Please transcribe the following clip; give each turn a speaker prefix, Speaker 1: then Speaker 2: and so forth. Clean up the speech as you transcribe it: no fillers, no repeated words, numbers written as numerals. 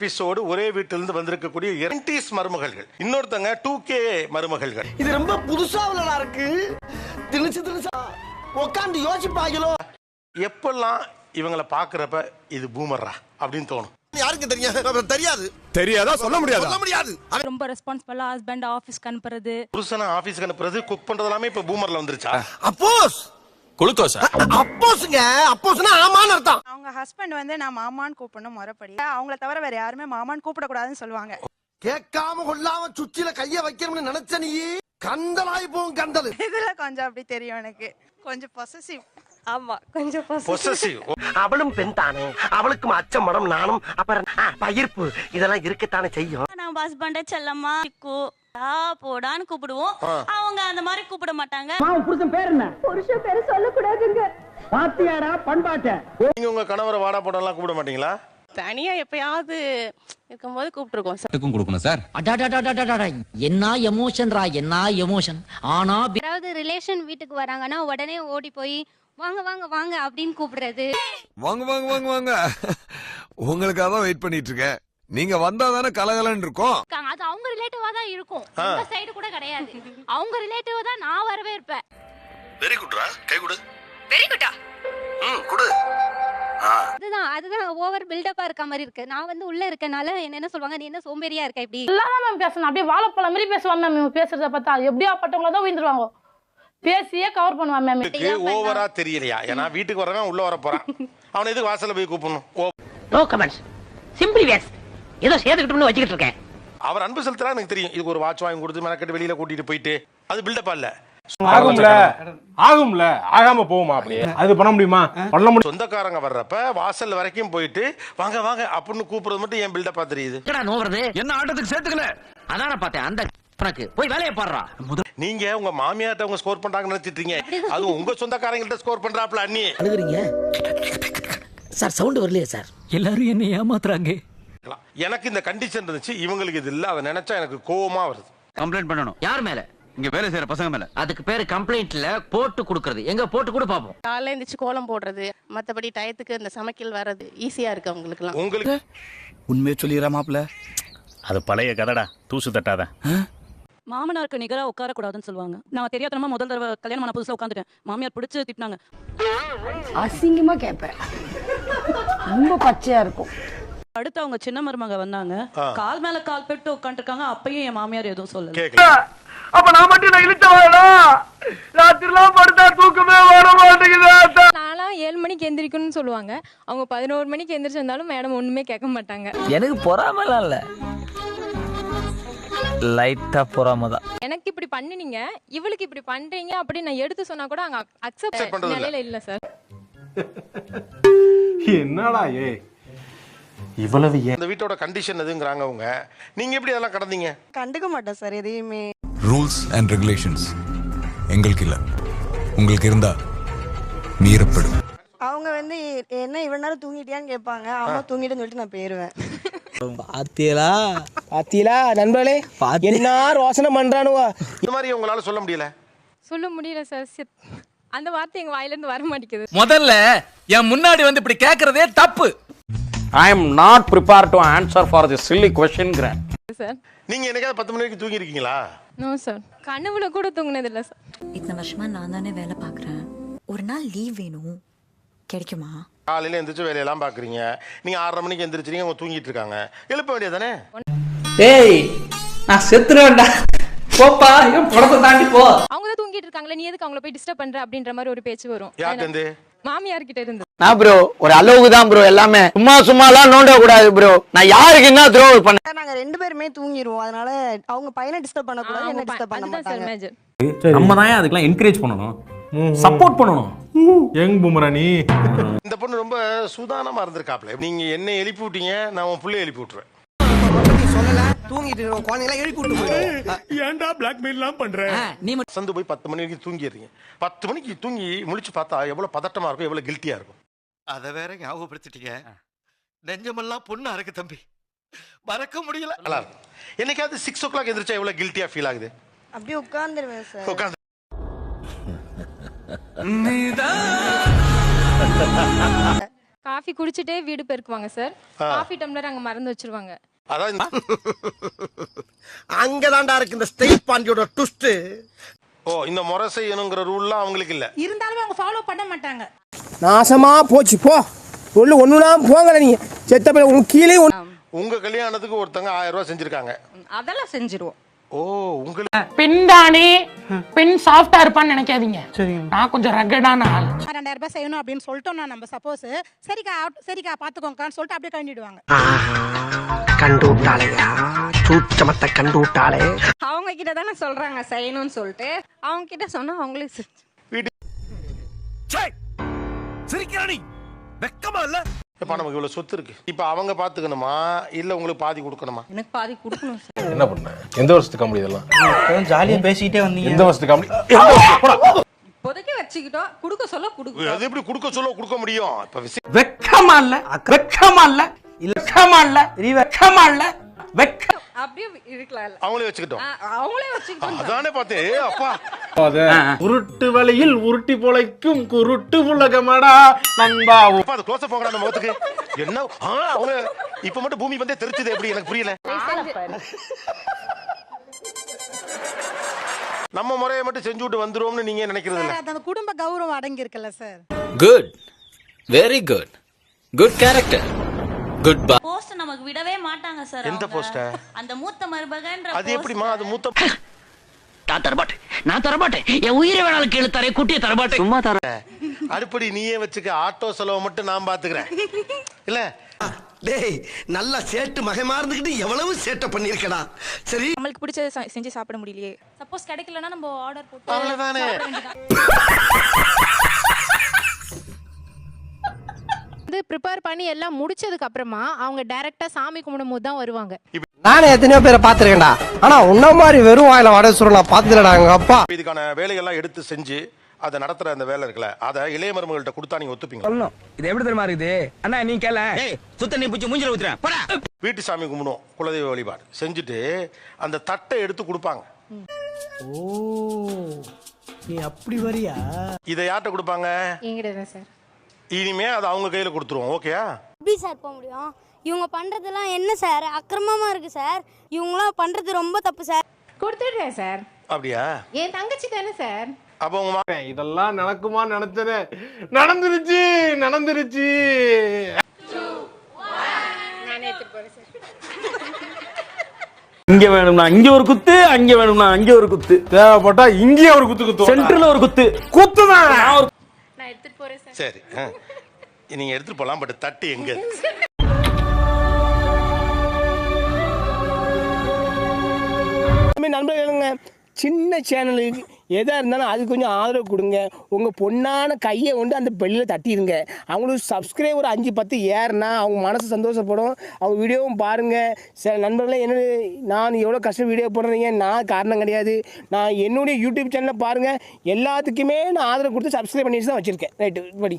Speaker 1: Episode ஒரே வீட்டிலிருந்து வந்திருக்கக்கூடிய 90s மருமகள்கள், இன்னொருத்தங்க 2K மருமகள்கள்.
Speaker 2: இது ரொம்ப புதுசாவலா இருக்கு. திணிச்சு உட்காந்து யோசிப்பாங்களோ.
Speaker 1: எப்பெல்லாம் இவங்களை பாக்குறப்ப இது பூமர்ரா அப்படின்னு தோணும்.
Speaker 2: யாருக்கு தெரியும்? தெரியாது.
Speaker 3: தெரியாதா? சொல்ல
Speaker 2: முடியாது.
Speaker 4: ரொம்ப ரெஸ்பான்சிபிளா ஹஸ்பண்ட் ஆபீஸ்க்கு அனுப்புறது,
Speaker 1: புருஷனை ஆபீஸ்க்கு அனுப்புறது, குக் பண்றது எல்லாமே இப்ப பூமர்ல வந்துருச்சா?
Speaker 2: அப்போஸ்
Speaker 3: குளுக்கோஸா?
Speaker 2: அப்போஸ்ங்க. அப்போஸ்னா ஆமான்னு அர்த்தம்.
Speaker 5: அவங்க ஹஸ்பண்ட் வந்து நான் மாமான்னு கூப்பிடணும் முறைப்படி. அவங்கள தவிர வேற யாருமே மாமான்னு கூப்பிடக்கூடாதுன்னு சொல்லுவாங்க.
Speaker 2: கேட்காம கொள்ளாம சுச்சில கைய வைக்கணும்னு நினைச்ச நீ கந்தலாய் போகும் கந்தல்.
Speaker 5: இதுல கொஞ்சம் அப்படி தெரியும் எனக்கு. கொஞ்சம் பொசசிவ்.
Speaker 4: ஆமா கொஞ்சம்
Speaker 1: பொசசிவ்.
Speaker 2: அவளும் பெண் தானே, அவளுக்கும் அச்சம் மடம் நானும் அப்புறம் பயிர்ப்பு இதெல்லாம் இருக்கத்தானே செய்யும்.
Speaker 4: நம்ம ஹஸ்பண்ட செல்லம்மா போடான்னு கூப்பிடுவோம். அவங்க அந்த மாதிரி கூப்பிட மாட்டாங்க.
Speaker 6: புருஷன் பேர் என்ன?
Speaker 7: புருஷன் பேரு சொல்லக்கூடாதுங்க.
Speaker 6: பாத்தியாரா பண்பாட்ட?
Speaker 1: நீங்க உங்க கணவரை வாடா போடலாம் கூப்பிட மாட்டீங்களா?
Speaker 8: தனியா எப்பயாவது இருக்கும்போது கூப்பிட்டுருக்கோம் சார்.
Speaker 3: கொடுக்கணும் சார்.
Speaker 6: என்ன எமோஷன்ரா, என்ன எமோஷன். ஆனா
Speaker 7: யாராவது ரிலேஷன் வீட்டுக்கு வராங்கன்னா உடனே ஓடி போய் வாங்க வாங்க வாங்க அப்படின்னு கூப்பிடுறது.
Speaker 3: வாங்க வாங்க வாங்க வாங்க, உங்களுக்காக தான் வெயிட் பண்ணிட்டு இருக்கேன். நீங்க வந்தாதானே கலகலன்னு இருக்கும்.
Speaker 7: அது அவங்க ரிலேட்டிவா தான் இருக்கும். இந்த சைடு கூட கிடையாது. அவங்க ரிலேட்டிவா தான் நான் வரவே இருப்பேன்.
Speaker 1: வெரி குட்ரா, கை கொடு.
Speaker 7: வெரி குட்டா.
Speaker 1: கொடு.
Speaker 7: அதுதான் ஓவர் பில்டப்பா இருக்க மாதிரி இருக்கு. நான் வந்து உள்ள இருக்கனால என்ன சொல்லுவாங்க, நீ என்ன சோம்பேறியா இருக்க இப்படி.
Speaker 8: எல்லாரும் மேம் பேசணும். அப்படியே வாழைப்பழம் மாதிரி பேசுவாங்க மேம். இவங்க பேசுறத பார்த்தா எப்படியா பட்டவங்கள தான் உயிர்ந்துருவாங்க. பேசியே கவர் பண்ணுவாங்க மேம்.
Speaker 1: இதுக்கு ஓவரா தெரியலையா? ஏன்னா வீட்டுக்கு வரவன் உள்ள வர போறான், அவனை எதுக்கு வாசல்ல போய் கூப்பிடணும்?
Speaker 6: No comments. Simply waste. ஏதோ சேர்த்துக்கிட்டோம்னு வச்சுக்கிட்டு இருக்கேன்.
Speaker 1: அவர் அன்பு செலுத்துறா எனக்கு தெரியும். இதுக்கு ஒரு வாட்ச் வாங்கி கொடுத்து மெனக்கட்டு வெளியில கூட்டிட்டு போயிட்டு அது பில்டப்பா இல்ல.
Speaker 9: ஆகும்ல, ஆகாம போகுமா? அப்படியே அது பண்ண முடியுமா? பண்ண முடியும்.
Speaker 1: சொந்தக்காரங்க வர்றப்ப வாசல் வரைக்கும் போயிட்டு வாங்க வாங்க அப்படின்னு கூப்பிடுறது மட்டும் ஏன் பில்டப்பா தெரியுது?
Speaker 6: என்ன ஆட்டத்துக்கு சேர்த்துக்கல? அதான பார்த்தேன். அந்த போய் வேலையை பாடுறா.
Speaker 1: நீங்க உங்க மாமியார்ட்ட அவங்க ஸ்கோர் பண்றாங்கன்னு நினைச்சிட்டீங்க. அது உங்க சொந்தக்காரங்கள்ட்ட ஸ்கோர் பண்றாப்ல அண்ணி.
Speaker 6: அழுகுறீங்க சார்? சவுண்ட் வரலையே சார். எல்லாரும் என்ன ஏமாத்துறாங்க.
Speaker 1: எனக்கு இந்த கண்டிஷன் இருந்துச்சு, இவங்களுக்கு இது இல்ல. அதை நினைச்சா எனக்கு கோவமா வருது.
Speaker 10: கம்ப்ளைண்ட் பண்ணணும்.
Speaker 6: யார் மேல?
Speaker 10: இங்க வேலை செய்யற பசங்க மேல.
Speaker 6: அதுக்கு பேரு கம்ப்ளைண்ட்ல போட்டு கொடுக்கறது. எங்க போட்டு கூட பாப்போம்.
Speaker 8: காலையில எந்திரிச்சு கோலம் போடுறது, மத்தபடி டயத்துக்கு இந்த சமைக்கல் வர்றது ஈஸியா இருக்கு அவங்களுக்கு எல்லாம்.
Speaker 1: உங்களுக்கு
Speaker 10: உண்மையை சொல்லிடுறா மாப்ள.
Speaker 9: அது பழைய கதடா, தூசு தட்டாத.
Speaker 4: மாமனாருக்கு நிகரா உட்கார கூடாதுன்னு சொல்லுவாங்க. நான் தெரியாதனமா முதல் தடவை கல்யாணம் பண்ண புதுசுல உட்காந்துட்டேன். மாமியார் பிடிச்சு திட்டினாங்க.
Speaker 8: அசிங்கமா கேட்பேன். ரொம்ப பச்சையா இருக்கும்.
Speaker 4: அடுத்து அவங்க சின்ன மருமக வந்தாங்க. கால் மேல கால் போட்டு உட்காந்துருக்காங்க. அப்பயும் என் மாமியார் எதுவும் சொல்லல.
Speaker 1: கேட்கல.
Speaker 2: அப்ப நான் மட்டும் நான் இழுத்தவாடா. ராத்திரிலாம் படுத்தா தூக்கமே வர மாட்டேங்குது.
Speaker 8: நான்லாம் 7 மணிக்கு எந்திரிக்கணும்னு சொல்லுவாங்க. அவங்க 11 மணிக்கு எந்திரிச்சு வந்தாலும் மேடம் ஒண்ணுமே கேட்க மாட்டாங்க.
Speaker 6: எனக்கு பொறாமலாம் இல்ல, லைட்டா பொறாமதான்.
Speaker 8: எனக்கு இப்படி பண்ணினீங்க, இவளுக்கு இப்படி பண்றீங்க அப்படி நான் எடுத்து சொன்னா கூட அங்க அக்செப்ட் நிலையில இல்ல சார்.
Speaker 9: என்னடா இவ்வளவு
Speaker 1: இந்த வீட்டோட கண்டிஷன் எதுங்கறாங்க அவங்க. நீங்க எப்படி அதெல்லாம் கடந்தீங்க?
Speaker 5: கண்டுக்க மாட்டேன் சார் எதையுமே.
Speaker 3: ரூல்ஸ் அண்ட் ரெகுலேஷன்ஸ் எங்களுக்கு இல்ல, உங்களுக்கு இருந்தா மீறப்படும்.
Speaker 5: அவங்க வந்து என்ன இவ்வளவு நேரம் தூங்கிட்டியான்னு கேட்பாங்க. ஆமா தூங்கிட்டேன்னு சொல்லிட்டு நான் போயிருவேன்.
Speaker 6: பாத்தீங்களா நண்பர்களே, என்ன ரோசனை பண்றானுவா.
Speaker 1: இந்த மாதிரி உங்களால சொல்ல முடியல?
Speaker 8: சொல்ல முடியல சார். அந்த வார்த்தை எங்க வாயில இருந்து வர மாட்டேங்குது.
Speaker 6: முதல்ல என் முன்னாடி வந்து இப்படி கேக்குறதே தப்பு.
Speaker 9: I am not prepared to answer for this silly question.
Speaker 8: Sir
Speaker 1: நீங்க என்னைக்காவது 10 மணி வரைக்கும் தூங்கி இருக்கீங்களா?
Speaker 8: நோ சார், கனவுல கூட தூங்குனது இல்ல சார்.
Speaker 4: இத்தனை வருஷமா நான் தானே வேலை பாக்குறேன். ஒரு நாள் லீவ் வேணும், கிடைக்குமா?
Speaker 1: காலையில எந்திரிச்சு வேலையெல்லாம் பாக்குறீங்க. நீங்க 6:30 மணிக்கு எந்திரிச்சிருக்கீங்க, அவங்க தூங்கிட்டு இருக்காங்க. எழுப்ப வேண்டியதானே?
Speaker 6: ஏய் நான் செத்துறேன்டா, போப்பா, என் படத்தை தாண்டி போ.
Speaker 8: அவங்க தான் தூங்கிட்டு இருக்காங்களே, நீ எதுக்கு அவங்கள போய் டிஸ்டர்ப் பண்ற அப்படின்ற மாதிரி ஒரு பேச்சு வரும்.
Speaker 1: யார்ட்ட இருந்து?
Speaker 8: மாமியார் கிட்ட இருந்து.
Speaker 6: நான் ப்ரோ ஒரு அளவுக்கு தான் ப்ரோ, எல்லாமே சும்மாலாம் நோண்ட கூடாது ப்ரோ. நான் யாருக்கு என்ன த்ரோ பண்ண.
Speaker 5: நாங்க 2 பேருமே தூங்கிடுவோம். அதனால அவங்க பையனை டிஸ்டர்ப் பண்ண கூடாது, என்ன டிஸ்டர்ப் பண்ண
Speaker 8: அதுதான் சார்
Speaker 5: மாட்டாங்க.
Speaker 8: மேஜர்.
Speaker 9: நம்ம தான் அதுக்கெல்லாம் என்கரேஜ் பண்ணணும், சப்போர்ட் பண்ணணும். யங் பூமராணி
Speaker 1: இந்த பொண்ணு ரொம்ப சூதானமா இருந்திருக்காப்ல. நீங்க என்ன எழுப்பி விட்டீங்க, நான் உன் புள்ளைய எழுப்பி விட்டுருவேன்.
Speaker 2: சொல்லல தூங்கிட்டு இருக்கோம், குழந்தைகளை எழுப்பி விட்டு போயிடும்.
Speaker 9: ஏன்டா பிளாக்மெயில்லாம் பண்ற?
Speaker 6: நீ
Speaker 1: சந்து போய் 10 மணி வரைக்கும் தூங்கிடுறீங்க. 10 மணிக்கு தூங்கி முழிச்சு பார்த்தா எவ்வளவு பதட்டமா இருக்கும், எவ்வளவு கில்ட்டியா இருக்கும்.
Speaker 2: அத வேற ஞாபகப்படுத்திட்டீங்க. நெஞ்சமெல்லாம் பொண்ணு அறக்கு தம்பி, மறக்க முடியல.
Speaker 1: நல்லா இருக்கும். என்னைக்காவது 6 o'clock எந்திரிச்சா எவ்வளவு கில்ட்டியா ஃபீல் ஆகுது?
Speaker 5: அப்படியே உட்கார்ந்துருவேன் சார்.
Speaker 1: உட்காந்து
Speaker 7: காஃபி குடிச்சிட்டே வீடு பெருக்குவாங்க சார். காஃபி டம்ளர் அங்க மறந்து வச்சிருவாங்க.
Speaker 1: அதான்
Speaker 2: அங்கதான்டா இருக்கு இந்த ஸ்டேட் பாண்டியோட ட்விஸ்ட்.
Speaker 1: ஓ இந்த முறை செய்யணுங்கிற ரூல்லாம் அவங்களுக்கு இல்ல.
Speaker 5: இருந்தாலும் அவங்க ஃபாலோ பண்ண மாட்டாங்க.
Speaker 11: நாசமா போச்சு போ. ஒண்ணுனா போங்கல நீங்க செத்த போய் உங்களுக்கு கீழே
Speaker 1: உங்க கல்யாணத்துக்கு ஒருத்தங்க 1000 ரூபாய் செஞ்சிருக்காங்க.
Speaker 4: அதெல்லாம் செஞ்சிருவோம்.
Speaker 1: ஓ உங்களுக்கு
Speaker 8: பெண் தானே, பெண் சாஃப்டா இருப்பான்னு நினைக்காதீங்க. நான் கொஞ்சம் ரகடான ஆள்.
Speaker 5: 2000 ரூபாய் செய்யணும் அப்படின்னு சொல்லிட்டோம்னா நம்ம சப்போஸ் சரிக்கா பாத்துக்கோங்கன்னு சொல்லிட்டு அப்படியே கண்டிடுவாங்க.
Speaker 11: கண்டு விட்டாளையா சூச்சமத்தை கண்டு விட்டாளே.
Speaker 7: அவங்க கிட்ட தானே சொல்றாங்க செய்யணும்னு சொல்லிட்டு, அவங்க கிட்ட சொன்னா அவங்களே
Speaker 2: சிரிக்கிறானி வெக்கமா இல்ல?
Speaker 1: இப்ப நமக்கு இவ்வளவு சொத்து இருக்கு. இப்ப அவங்க பாத்துக்கணுமா இல்ல உங்களுக்கு பாதி கொடுக்கணுமா?
Speaker 4: எனக்கு பாதி கொடுக்கணும் சார்.
Speaker 9: என்ன பண்ண? எந்த வருஷத்துக்கு காமெடி இதெல்லாம்?
Speaker 10: ஜாலியா பேசிக்கிட்டே வந்தீங்க.
Speaker 9: எந்த வருஷத்துக்கு காமெடி?
Speaker 4: இப்போதைக்கு வச்சுக்கிட்டோம், கொடுக்க சொல்ல கொடுக்க.
Speaker 1: அது எப்படி கொடுக்க சொல்ல கொடுக்க முடியும்? இப்ப விஷயம்
Speaker 10: வெக்கமா இல்ல? வெக்கமா இல்ல? வெக்கமா இல்ல? வெக்கமா இல்ல? வெக்க
Speaker 4: அப்படியே இருக்கலாம்.
Speaker 1: அவங்களே வச்சுக்கிட்டோம்.
Speaker 4: அவங்களே வச்சுக்கிட்டோம்.
Speaker 1: அதானே பார்த்தேன். அப்பா
Speaker 9: உருட்டு வழியில் உருட்டி பொழைக்கும் குருட்டு உலகமடா நண்பா.
Speaker 1: அப்பா அது க்ளோஸ் அப் போங்கடா அந்த முகத்துக்கு. என்ன அவங்க இப்ப மட்டும் பூமி வந்தே தெரிச்சது எப்படி எனக்கு புரியல. நம்ம முறையை மட்டும் செஞ்சு விட்டு வந்துருவோம்னு நீங்க நினைக்கிறது இல்ல.
Speaker 5: அந்த குடும்ப கௌரவம் அடங்கி இருக்குல்ல sir.
Speaker 10: Good, very good, good character, good பா.
Speaker 4: போஸ்ட் நமக்கு விடவே மாட்டாங்க சார்.
Speaker 1: எந்த போஸ்ட?
Speaker 4: அந்த மூத்த மருமகன்ற.
Speaker 1: அது எப்படிமா அது மூத்த?
Speaker 10: நான் தரமாட்டேன். என் உயிரை வேணாலும் கீழே தரேன், குட்டியை தரமாட்டேன். சும்மா தர.
Speaker 1: அடுப்படி நீயே வச்சுக்க, ஆட்டோ செலவு மட்டும் நான் பாத்துக்கிறேன். இல்ல
Speaker 2: டேய் நல்லா சேட்டு மகமா இருந்துகிட்டு எவ்வளவு சேட்டை பண்ணிருக்கடா. சரி
Speaker 5: நம்மளுக்கு பிடிச்சதை செஞ்சு சாப்பிட முடியலையே.
Speaker 4: சப்போஸ் கிடைக்கலனா நம்ம ஆர்டர் போட்டு
Speaker 1: அவ்வளவுதானே.
Speaker 7: ப்ரிப்பேர் பண்ணி எல்லாம் முடிச்சதுக்கு அப்புறமா அவங்க டைரக்டா சாமி கும்பிடும் போது தான் வருவாங்க.
Speaker 11: நானே எத்தனையோ பேரை பாத்துருக்கேன்டா. ஆனா உன்ன மாதிரி வெறும் வாயில வடை சுருள் நான் பாத்துடா. எங்க அப்பா
Speaker 1: இதுக்கான வேலைகள்லாம் எடுத்து செஞ்சு அதை நடத்துற அந்த வேலை இருக்குல்ல, அதை இளைய மருமகள்கிட்ட கொடுத்தா நீங்க ஒத்துப்பீங்க?
Speaker 10: இது எப்படி தெரியுமா இருக்குது அண்ணா? நீ கேள. ஏய் சுத்த நீ புடிச்சு மூஞ்சில ஊத்துறேன் போடா.
Speaker 1: வீட்டு சாமி கும்பிடுவோம், குலதெய்வ வழிபாடு செஞ்சுட்டு அந்த தட்டை எடுத்து கொடுப்பாங்க.
Speaker 11: ஓ நீ அப்படி வரியா?
Speaker 1: இதை யார்கிட்ட கொடுப்பாங்க?
Speaker 7: என்கிட்ட தான் சார்.
Speaker 1: இனிமே அது அவங்க கையில கொடுத்துருவோம். ஓகேயா?
Speaker 7: எப்படி சார் போக முடியும்? இவங்க பண்றதெல்லாம் என்ன சார் அக்கிரமமா இருக்கு சார். இவங்களாம் பண்றது ரொம்ப தப்பு சார். கொடுத்துடுறேன் சார்.
Speaker 1: அப்படியா?
Speaker 7: என் தங்கச்சி தானே சார்.
Speaker 1: அப்ப உங்க
Speaker 9: இதெல்லாம் நடக்குமா நினைச்சது நடந்துருச்சு நடந்துருச்சு.
Speaker 7: நான் எடுத்துட்டு போறேன் சார்.
Speaker 10: இங்க வேணும்னா இங்க ஒரு குத்து, அங்க வேணும்னா அங்க ஒரு குத்து,
Speaker 9: தேவைப்பட்டா இங்கேயே ஒரு குத்து குத்து.
Speaker 10: சென்டர்ல ஒரு குத்து
Speaker 9: குத்துதான்.
Speaker 7: நான் எடுத்துட்டு போறேன் சார்.
Speaker 1: சரி நீங்க எடுத்துட்டு போலாம். பட் தட்டு எங்க?
Speaker 11: நண்பர்களுங்க, சின்ன சேனலுக்கு எதாக இருந்தாலும் அது கொஞ்சம் ஆதரவு கொடுங்க. உங்கள் பொண்ணான கையை கொண்டு அந்த பெல்லில் தட்டிடுங்க. அவங்களுக்கு சப்ஸ்கிரைபர் 5-10 ஏறுனா அவங்க மனசு சந்தோஷப்படும். அவங்க வீடியோவும் பாருங்கள். சில நண்பர்களே என்ன நான் எவ்வளோ கஷ்டம் வீடியோ போடுறீங்க, நான் காரணம் கிடையாது. நான் என்னுடைய யூடியூப் சேனலை பாருங்கள். எல்லாத்துக்குமே நான் ஆதரவு கொடுத்து சப்ஸ்கிரைப் பண்ணி தான் வச்சுருக்கேன். ரைட்டு படி.